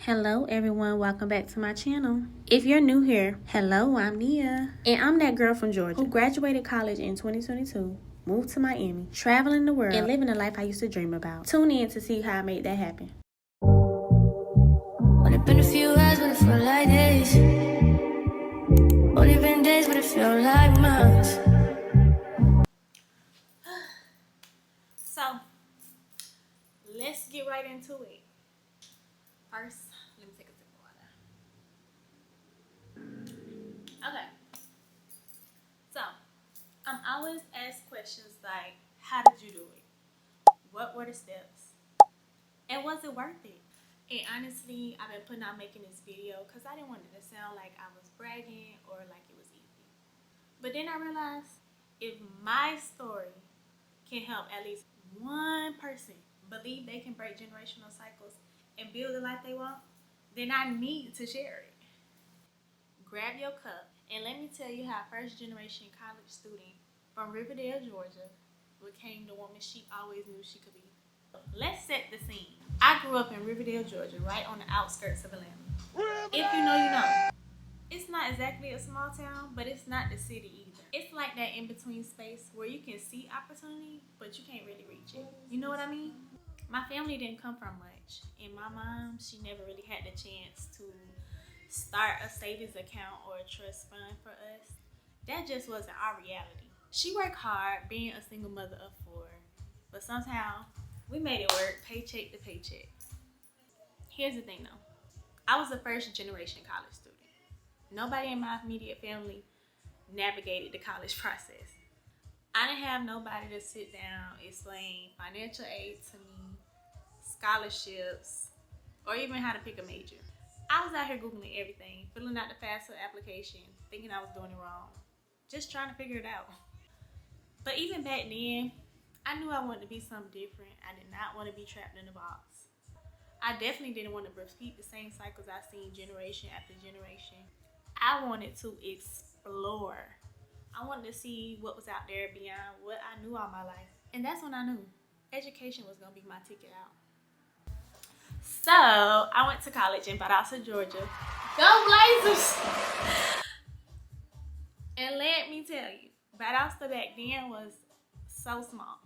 Hello everyone, welcome back to my channel. If you're new here, hello, I'm Nia. And I'm that girl from Georgia who graduated college in 2022, moved to Miami, traveling the world, and living the life I used to dream about. Tune in to see how I made that happen. Only been a few hours, but it felt like days. Only been days, but it felt like months. So, let's get right into it. First, let me take a sip of water. Okay. So, I'm always asked questions like, how did you do it? What were the steps? And was it worth it? And honestly, I've been putting out making this video because I didn't want it to sound like I was bragging or like it was easy. But then I realized if my story can help at least one person believe they can break generational cycles and build the life they want, then I need to share it. Grab your cup and let me tell you how a first generation college student from Riverdale, Georgia became the woman she always knew she could be. Let's set the scene. I grew up in Riverdale, Georgia, right on the outskirts of Atlanta. If you know, you know. It's not exactly a small town, but it's not the city either. It's like that in-between space where you can see opportunity, but you can't really reach it. You know what I mean? My family didn't come from much, and my mom, she never really had the chance to start a savings account or a trust fund for us. That just wasn't our reality. She worked hard being a single mother of four, but somehow we made it work paycheck to paycheck. Here's the thing though. I was a first generation college student. Nobody in my immediate family navigated the college process. I didn't have nobody to sit down, explain financial aid to me, scholarships, or even how to pick a major. I was out here Googling everything, filling out the FAFSA application, thinking I was doing it wrong, just trying to figure it out. But even back then, I knew I wanted to be something different. I did not want to be trapped in a box. I definitely didn't want to repeat the same cycles I've seen generation after generation. I wanted to explore. I wanted to see what was out there beyond what I knew all my life. And that's when I knew education was going to be my ticket out. So, I went to college in Valdosta, Georgia. Go Blazers! And let me tell you, Valdosta back then was so small.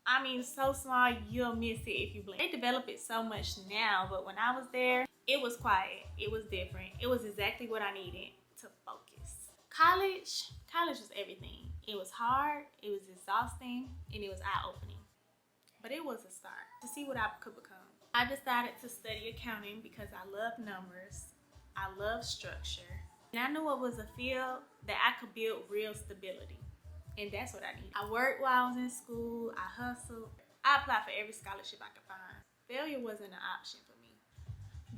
I mean, so small, you'll miss it if you blink. They develop it so much now, but when I was there, it was quiet. It was different. It was exactly what I needed to focus. College was everything. It was hard, it was exhausting, and it was eye-opening. But it was a start to see what I could become. I decided to study accounting because I love numbers, I love structure, and I knew it was a field that I could build real stability. And that's what I needed. I worked while I was in school, I hustled. I applied for every scholarship I could find. Failure wasn't an option for me.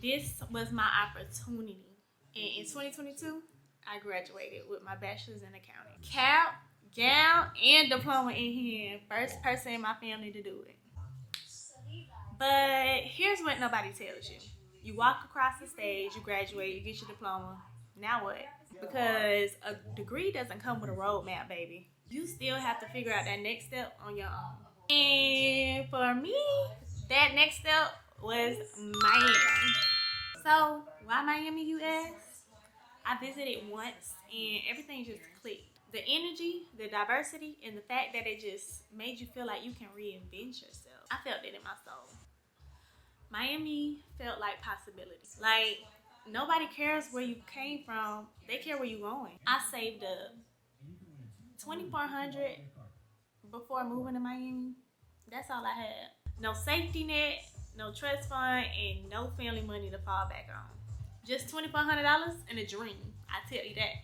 This was my opportunity. And in 2022, I graduated with my bachelor's in accounting. Cap, gown, and diploma in hand. First person in my family to do it. But here's what nobody tells you. You walk across the stage, you graduate, you get your diploma. Now what? Because a degree doesn't come with a roadmap, baby. You still have to figure out that next step on your own. And for me, that next step was Miami. So, why Miami, you ask? I visited once and everything just clicked. The energy, the diversity, and the fact that it just made you feel like you can reinvent yourself. I felt it in my soul. Miami felt like possibilities. Like, nobody cares where you came from. They care where you're going. I saved up $2,400 before moving to Miami. That's all I had. No safety net, no trust fund, and no family money to fall back on. Just $2,400 and a dream. I tell you that.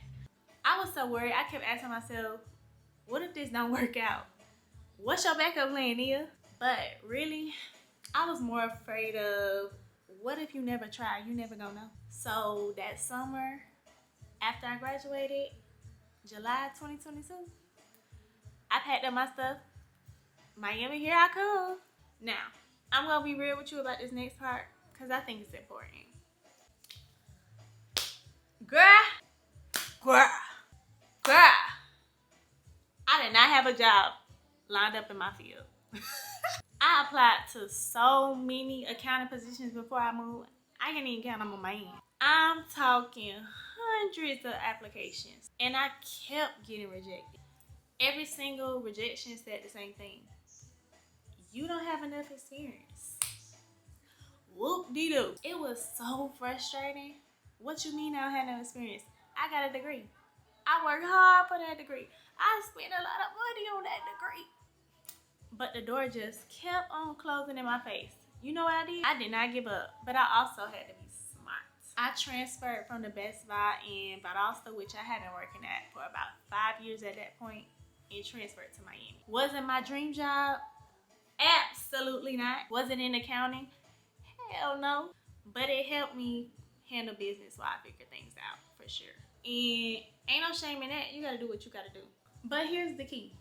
I was so worried. I kept asking myself, what if this don't work out? What's your backup plan, Nia? But really, I was more afraid of what if you never try? You never gonna know. So that summer, after I graduated, July 2022, I packed up my stuff. Miami, here I come. Now, I'm gonna be real with you about this next part because I think it's important. Girl, I did not have a job lined up in my field. I applied to so many accounting positions before I moved. I can't even count them on my hand. I'm talking hundreds of applications, and I kept getting rejected. Every single rejection said the same thing. You don't have enough experience. Whoop de doo. It was so frustrating. What you mean I don't have no experience? I got a degree. I worked hard for that degree. I spent a lot of money on that degree. But the door just kept on closing in my face. You know what I did? I did not give up, but I also had to be smart. I transferred from the Best Buy in Valdosta, which I had been working at for about 5 years at that point, and transferred to Miami. Wasn't my dream job? Absolutely not. Was it in accounting? Hell no. But it helped me handle business while I figured things out, for sure. And ain't no shame in that. You gotta do what you gotta do. But here's the key.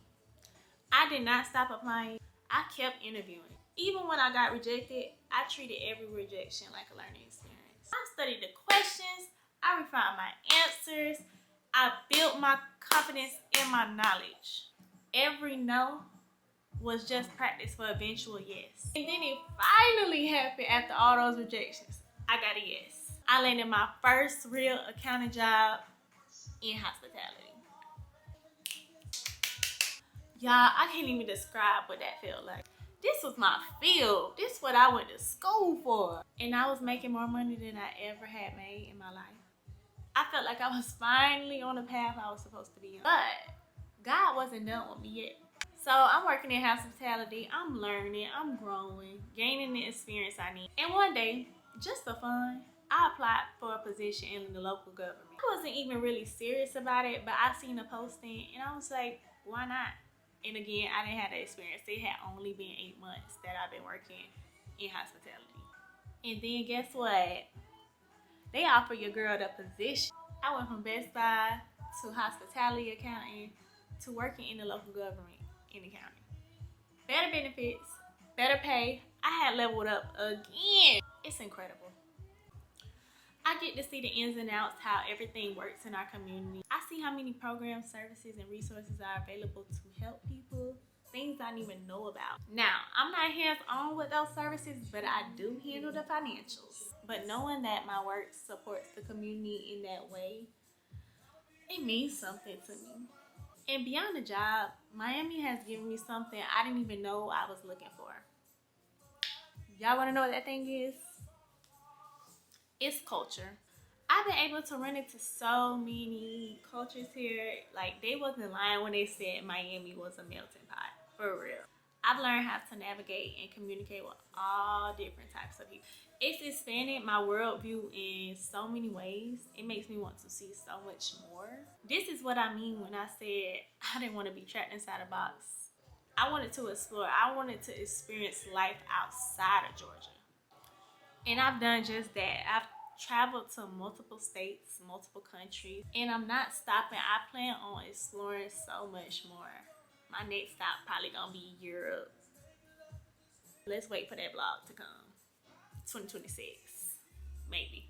I did not stop applying. I kept interviewing. Even when I got rejected, I treated every rejection like a learning experience. I studied the questions. I refined my answers. I built my confidence in my knowledge. Every no was just practice for eventual yes. And then it finally happened after all those rejections. I got a yes. I landed my first real accounting job in hospitality. Y'all, I can't even describe what that felt like. This was my field. This is what I went to school for. And I was making more money than I ever had made in my life. I felt like I was finally on the path I was supposed to be on. But God wasn't done with me yet. So I'm working in hospitality. I'm learning. I'm growing. Gaining the experience I need. And one day, just for fun, I applied for a position in the local government. I wasn't even really serious about it, but I seen a posting and I was like, why not? And again, I didn't have the experience. It had only been 8 months that I've been working in hospitality. And then guess what? They offer your girl the position. I went from Best Buy to hospitality accounting to working in the local government in the county. Better benefits, better pay. I had leveled up again. It's incredible. I get to see the ins and outs, how everything works in our community. I see how many programs, services, and resources are available to help people. Things I didn't even know about. Now, I'm not hands-on with those services, but I do handle the financials. But knowing that my work supports the community in that way, it means something to me. And beyond the job, Miami has given me something I didn't even know I was looking for. Y'all want to know what that thing is? It's culture. I've been able to run into so many cultures here. Like, they wasn't lying when they said Miami was a melting pot. For real. I've learned how to navigate and communicate with all different types of people. It's expanded my worldview in so many ways. It makes me want to see so much more. This is what I mean when I said I didn't want to be trapped inside a box. I wanted to explore. I wanted to experience life outside of Georgia. And I've done just that. I've traveled to multiple states, multiple countries, and I'm not stopping. I plan on exploring so much more. My next stop probably gonna be Europe. Let's wait for that vlog to come. 2026, maybe.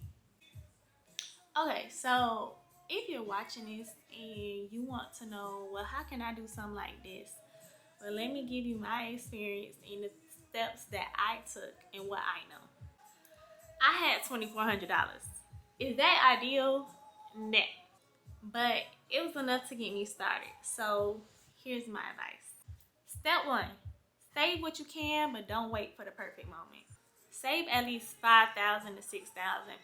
Okay, so if you're watching this and you want to know, well, how can I do something like this? Well, let me give you my experience and the steps that I took and what I know. I had $2,400. Is that ideal? No. But it was enough to get me started. So here's my advice. Step 1, save what you can, but don't wait for the perfect moment. Save at least $5,000 to $6,000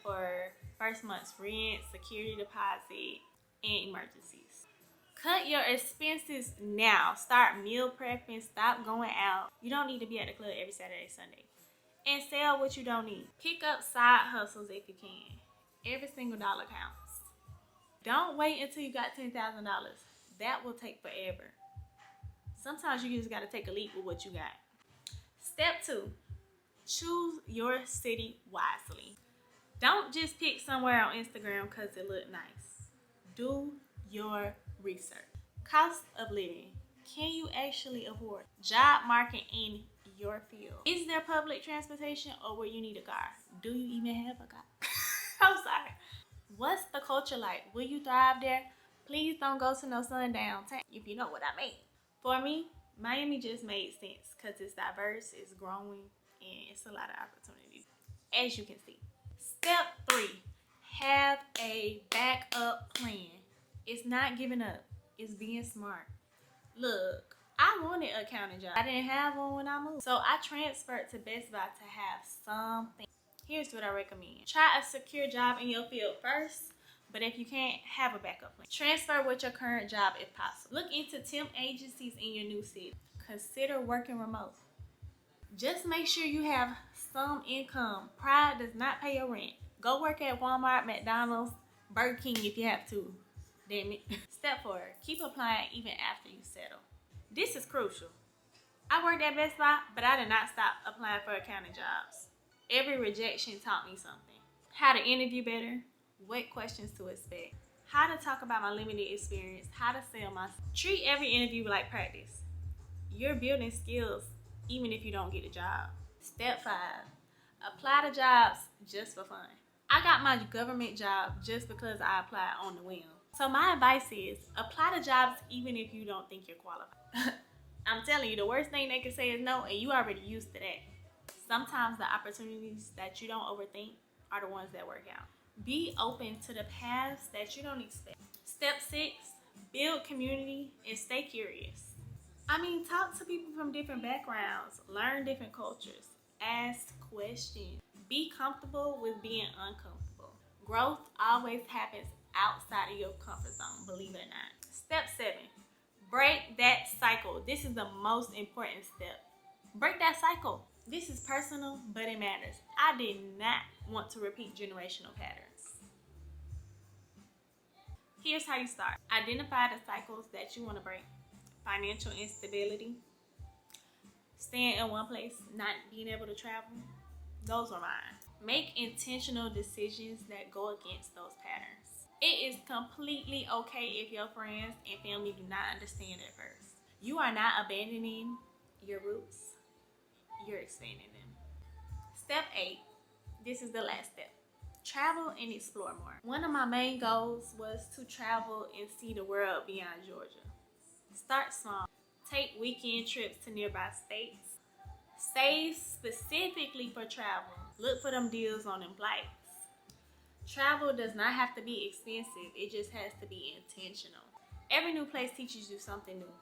for first month's rent, security deposit, and emergencies. Cut your expenses now. Start meal prepping. Stop going out. You don't need to be at the club every Saturday, Sunday. And sell what you don't need. Pick up side hustles if you can. Every single dollar counts. Don't wait until you got $10,000. That will take forever. Sometimes you just got to take a leap with what you got. Step 2, choose your city wisely. Don't just pick somewhere on Instagram because it look nice. Do your research. Cost of living. Can you actually afford? Job market in your field. Is there public transportation or will you need a car? Do you even have a car? I'm sorry. What's the culture like? Will you thrive there? Please don't go to no sundown town, if you know what I mean. For me, Miami just made sense because it's diverse, it's growing, and it's a lot of opportunities, as you can see. Step 3, have a backup plan. It's not giving up, it's being smart. Look, I wanted an accounting job. I didn't have one when I moved. So I transferred to Best Buy to have something. Here's what I recommend. Try a secure job in your field first, but if you can't, have a backup plan. Transfer with your current job if possible. Look into temp agencies in your new city. Consider working remote. Just make sure you have some income. Pride does not pay your rent. Go work at Walmart, McDonald's, Burger King if you have to. Damn it. Step 4, keep applying even after you settle. This is crucial. I worked at Best Buy, but I did not stop applying for accounting jobs. Every rejection taught me something. How to interview better, what questions to expect, how to talk about my limited experience, how to sell myself. Treat every interview like practice. You're building skills even if you don't get a job. Step 5, apply to jobs just for fun. I got my government job just because I applied on the whim. So my advice is apply to jobs even if you don't think you're qualified. I'm telling you, the worst thing they can say is no, and you already used to that. Sometimes the opportunities that you don't overthink are the ones that work out. Be open to the paths that you don't expect. Step 6, build community and stay curious. Talk to people from different backgrounds, learn different cultures, ask questions. Be comfortable with being uncomfortable. Growth always happens outside of your comfort zone, believe it or not. Step 7, break that cycle. This is the most important step. Break that cycle. This is personal, but it matters. I did not want to repeat generational patterns. Here's how you start. Identify the cycles that you want to break. Financial instability, staying in one place, not being able to travel. Those are mine. Make intentional decisions that go against those patterns. It is completely okay if your friends and family do not understand at first. You are not abandoning your roots, you're expanding them. Step 8, this is the last step. Travel and explore more. One of my main goals was to travel and see the world beyond Georgia. Start small. Take weekend trips to nearby states. Save specifically for travel. Look for them deals on them flights. Travel does not have to be expensive. It just has to be intentional. Every new place teaches you something new.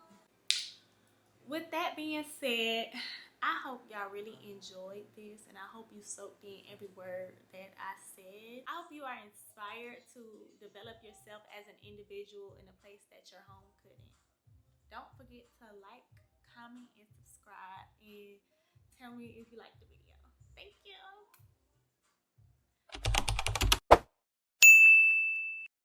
With that being said, I hope y'all really enjoyed this and I hope you soaked in every word that I said. I hope you are inspired to develop yourself as an individual in a place that your home couldn't. Don't forget to like, comment, and subscribe, and tell me if you liked the video. Thank you.